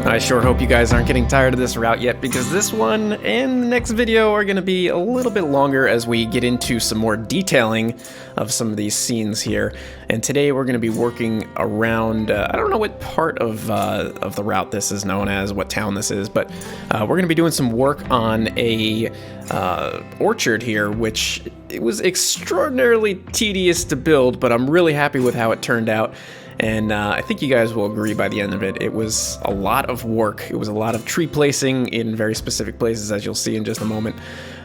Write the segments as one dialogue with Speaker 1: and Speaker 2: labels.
Speaker 1: I sure hope you guys aren't getting tired of this route yet, because this one and the next video are going to be a little bit longer as we get into some more detailing of some of these scenes here. And today we're going to be working around, I don't know what part of the route this is known as, what town this is, but we're going to be doing some work on a orchard here, which it was extraordinarily tedious to build, but I'm really happy with how it turned out. And I think you guys will agree by the end of it. It was a lot of work. It was a lot of tree placing in very specific places, as you'll see in just a moment.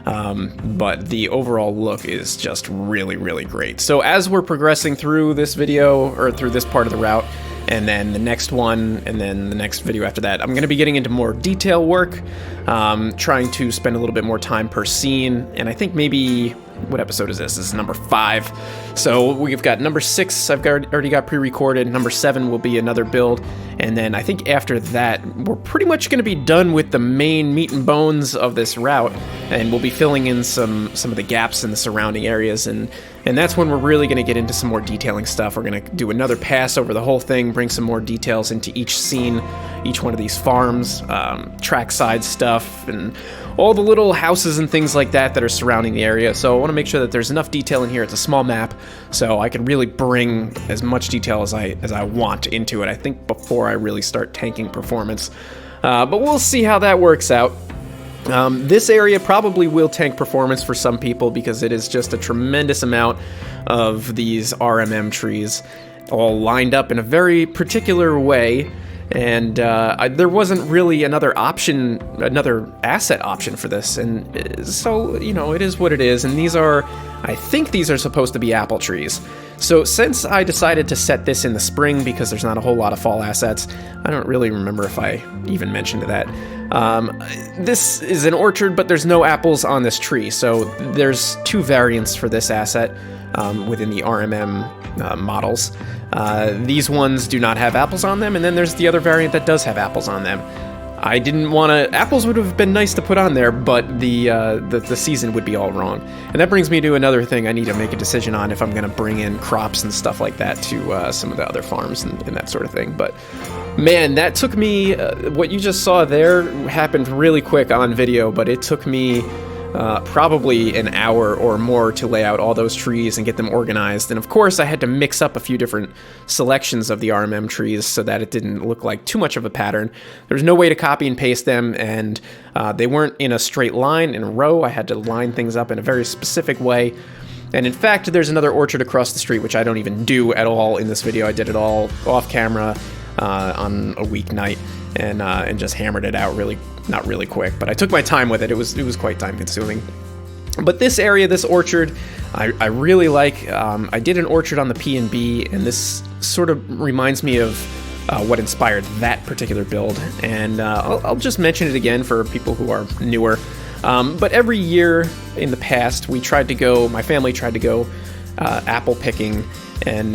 Speaker 1: But the overall look is just really, really great. So as we're progressing through this video, or through this part of the route, and then the next one, and then the next video after that, I'm going to be getting into more detail work, trying to spend a little bit more time per scene. And I think maybe, what episode is this? This is number 5. So we've got number 6, I've already got pre-recorded. Number 7 will be another build. And then I think after that, we're pretty much going to be done with the main meat and bones of this route. And we'll be filling in some of the gaps in the surrounding areas. And that's when we're really going to get into some more detailing stuff. We're going to do another pass over the whole thing, bring some more details into each scene, each one of these farms, trackside stuff, and all the little houses and things like that are surrounding the area. So I want to make sure that there's enough detail in here. It's a small map, so I can really bring as much detail as I want into it, I think, before I really start tanking performance. But we'll see how that works out. This area probably will tank performance for some people because it is just a tremendous amount of these RMM trees all lined up in a very particular way. And there wasn't really another option, another asset option for this. And so, you know, it is what it is. And these are, I think these are supposed to be apple trees. So since I decided to set this in the spring because there's not a whole lot of fall assets, I don't really remember if I even mentioned that. This is an orchard, but there's no apples on this tree. So there's 2 variants for this asset within the RMM models. These ones do not have apples on them, and then there's the other variant that does have apples on them. I didn't want to... Apples would have been nice to put on there, but the season would be all wrong. And that brings me to another thing I need to make a decision on if I'm going to bring in crops and stuff like that to some of the other farms and that sort of thing. But man, that took me... what you just saw there happened really quick on video, but it took me... probably an hour or more to lay out all those trees and get them organized. And of course, I had to mix up a few different selections of the RMM trees so that it didn't look like too much of a pattern. There's no way to copy and paste them, and they weren't in a straight line in a row. I had to line things up in a very specific way. And in fact, there's another orchard across the street, which I don't even do at all in this video. I did it all off camera on a weeknight and just hammered it out not really quick, but I took my time with it. It was quite time consuming. But this area, this orchard, I really like. I did an orchard on the P&B, and this sort of reminds me of what inspired that particular build. And I'll just mention it again for people who are newer. But every year in the past, my family tried to go apple picking, and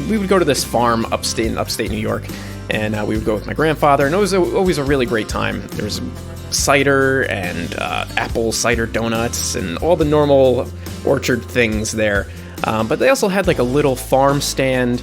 Speaker 1: we would go to this farm upstate New York. And we would go with my grandfather, and it was always a really great time. There was cider and apple cider donuts and all the normal orchard things there. But they also had like a little farm stand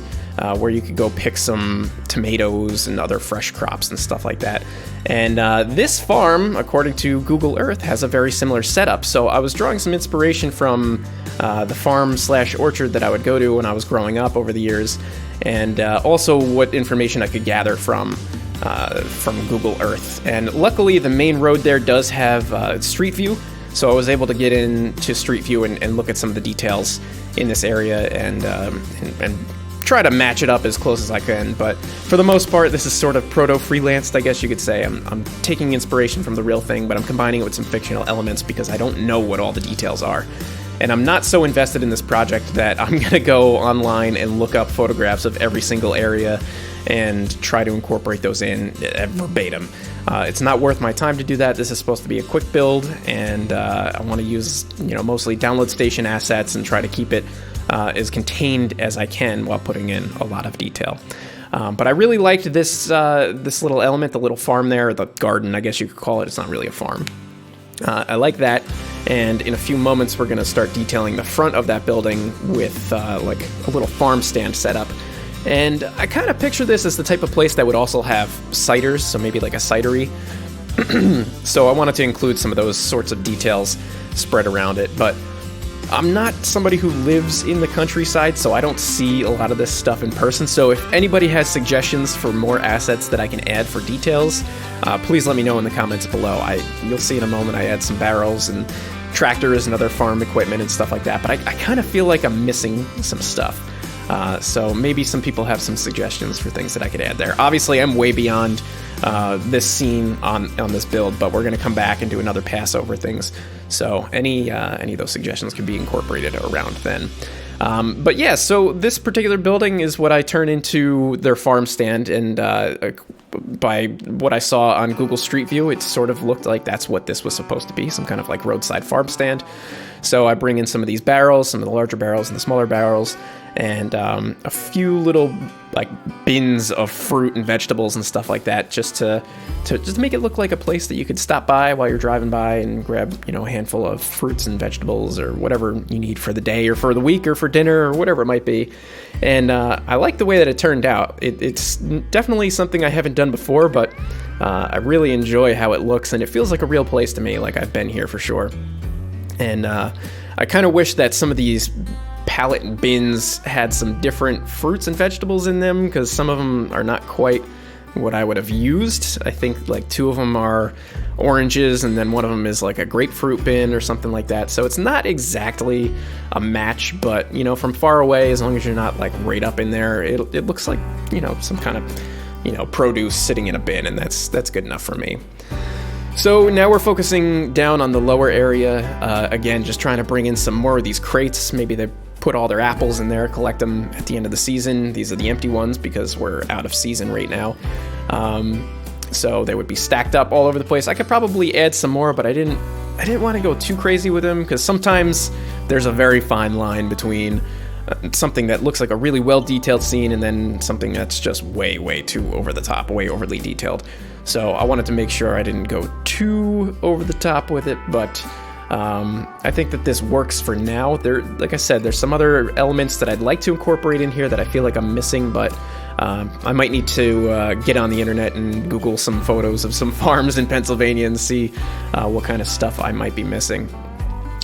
Speaker 1: where you could go pick some tomatoes and other fresh crops and stuff like that. And this farm, according to Google Earth, has a very similar setup. So I was drawing some inspiration from the farm/orchard that I would go to when I was growing up over the years, and also what information I could gather from Google Earth. And luckily, the main road there does have Street View, so I was able to get into Street View and look at some of the details in this area and try to match it up as close as I can. But for the most part, this is sort of proto-freelanced, I guess you could say. I'm taking inspiration from the real thing, but I'm combining it with some fictional elements because I don't know what all the details are. And I'm not so invested in this project that I'm going to go online and look up photographs of every single area and try to incorporate those in verbatim. It's not worth my time to do that. This is supposed to be a quick build, and I want to use mostly download station assets and try to keep it as contained as I can while putting in a lot of detail. But I really liked this little element, the little farm there, the garden, I guess you could call it. It's not really a farm. I like that, and in a few moments we're going to start detailing the front of that building with like a little farm stand set up. And I kind of picture this as the type of place that would also have ciders, so maybe like a cidery. So I wanted to include some of those sorts of details spread around it, but I'm not somebody who lives in the countryside, so I don't see a lot of this stuff in person. So if anybody has suggestions for more assets that I can add for details, please let me know in the comments below. You'll see in a moment I add some barrels and tractors and other farm equipment and stuff like that, but I kind of feel like I'm missing some stuff. So maybe some people have some suggestions for things that I could add there. Obviously, I'm way beyond this scene on this build, but we're going to come back and do another pass over things. So any of those suggestions could be incorporated around then. But yeah, so this particular building is what I turn into their farm stand, and by what I saw on Google Street View, it sort of looked like that's what this was supposed to be, some kind of like roadside farm stand. So I bring in some of these barrels, some of the larger barrels and the smaller barrels, and a few little like bins of fruit and vegetables and stuff like that, just to make it look like a place that you could stop by while you're driving by and grab, a handful of fruits and vegetables or whatever you need for the day or for the week or for dinner or whatever it might be. And I like the way that it turned out. It's definitely something I haven't done before, but I really enjoy how it looks, and it feels like a real place to me, like I've been here for sure. And I kind of wish that some of these pallet bins had some different fruits and vegetables in them, because some of them are not quite what I would have used. I think like 2 of them are oranges, and then one of them is like a grapefruit bin or something like that. So it's not exactly a match, but from far away, as long as you're not like right up in there, it looks like some kind of produce sitting in a bin, and that's good enough for me. So now we're focusing down on the lower area, again, just trying to bring in some more of these crates. Maybe they put all their apples in there, collect them at the end of the season. These are the empty ones because we're out of season right now. So they would be stacked up all over the place. I could probably add some more, but I didn't want to go too crazy with them, because sometimes there's a very fine line between something that looks like a really well-detailed scene and then something that's just way too over the top, way overly detailed. So I wanted to make sure I didn't go too over the top with it, but I think that this works for now. Like I said, there's some other elements that I'd like to incorporate in here that I feel like I'm missing, but I might need to get on the internet and Google some photos of some farms in Pennsylvania and see what kind of stuff I might be missing.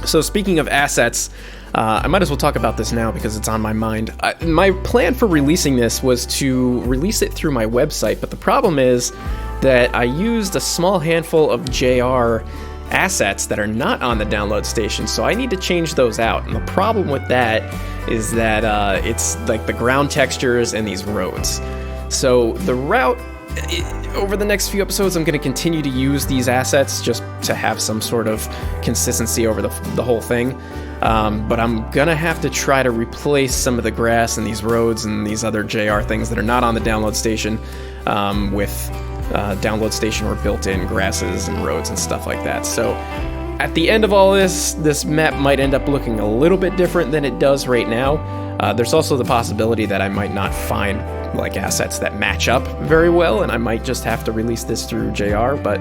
Speaker 1: So speaking of assets, I might as well talk about this now because it's on my mind. My plan for releasing this was to release it through my website, but the problem is that I used a small handful of JR assets that are not on the download station, so I need to change those out. And the problem with that is that it's like the ground textures and these roads. So the route, over the next few episodes, I'm going to continue to use these assets just to have some sort of consistency over the whole thing. But I'm going to have to try to replace some of the grass and these roads and these other JR things that are not on the download station with download station or built-in grasses and roads and stuff like that. So at the end of all this map might end up looking a little bit different than it does right now. There's also the possibility that I might not find like assets that match up very well, and I might just have to release this through JR. But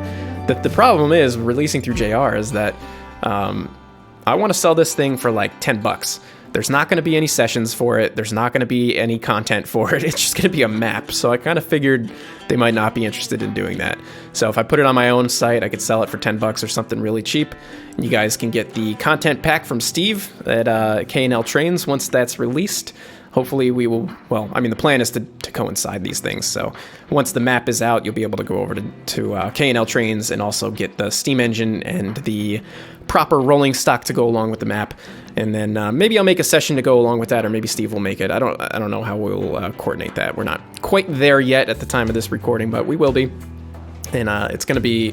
Speaker 1: the problem is releasing through JR is that I want to sell this thing for like $10. There's not going to be any sessions for it. There's not going to be any content for it. It's just going to be a map. So I kind of figured they might not be interested in doing that. So if I put it on my own site, I could sell it for $10 or something really cheap. You guys can get the content pack from Steve at K&L Trainz once that's released. Hopefully we will, well, I mean, the plan is to coincide these things. So once the map is out, you'll be able to go over to K&L Trainz and also get the steam engine and the proper rolling stock to go along with the map. And then maybe I'll make a session to go along with that, or maybe Steve will make it. I don't know how we'll coordinate that. We're not quite there yet at the time of this recording, but we will be. And it's gonna be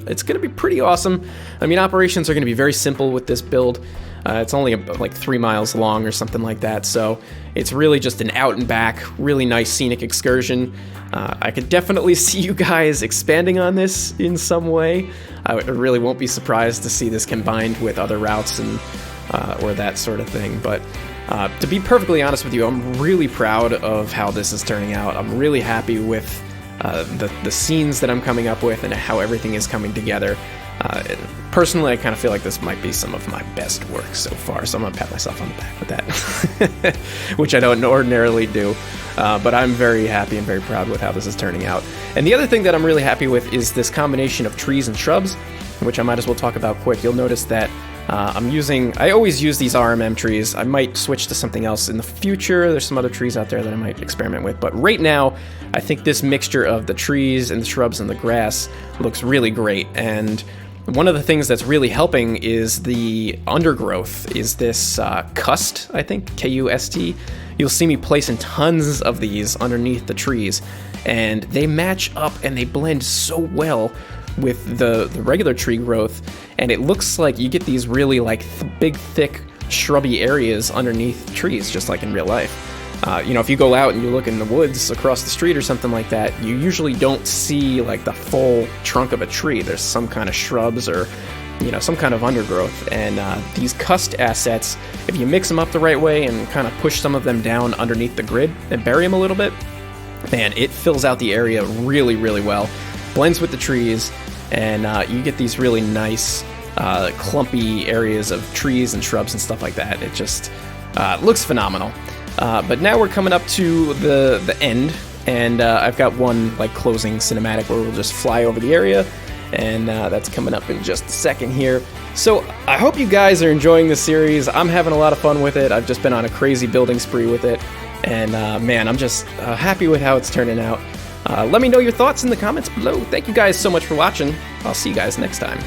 Speaker 1: pretty awesome. I mean, operations are gonna be very simple with this build. It's only like 3 miles long or something like that, so it's really just an out and back, really nice scenic excursion. I could definitely see you guys expanding on this in some way. I really won't be surprised to see this combined with other routes and or that sort of thing. But to be perfectly honest with you, I'm really proud of how this is turning out. I'm really happy with the scenes that I'm coming up with and how everything is coming together. Personally, I kind of feel like this might be some of my best work so far, so I'm gonna pat myself on the back with that, which I don't ordinarily do. but I'm very happy and very proud with how this is turning out. And the other thing that I'm really happy with is this combination of trees and shrubs, which I might as well talk about quick. You'll notice that I always use these RMM trees. I might switch to something else in the future. There's some other trees out there that I might experiment with, but right now, I think this mixture of the trees and the shrubs and the grass looks really great. And one of the things that's really helping is the undergrowth, is this cust, I think, K-U-S-T. You'll see me placing tons of these underneath the trees, and they match up and they blend so well with the regular tree growth, and it looks like you get these really like big, thick, shrubby areas underneath trees, just like in real life. If you go out and you look in the woods across the street or something like that, you usually don't see like the full trunk of a tree. There's some kind of shrubs or, some kind of undergrowth. And these cust assets, if you mix them up the right way and kind of push some of them down underneath the grid and bury them a little bit, man, it fills out the area really, really well. Blends with the trees, and you get these really nice clumpy areas of trees and shrubs and stuff like that. It just looks phenomenal. But now we're coming up to the end, and I've got one like closing cinematic where we'll just fly over the area, and that's coming up in just a second here. So I hope you guys are enjoying this series. I'm having a lot of fun with it. I've just been on a crazy building spree with it, and man, I'm just happy with how it's turning out. Let me know your thoughts in the comments below. Thank you guys so much for watching. I'll see you guys next time.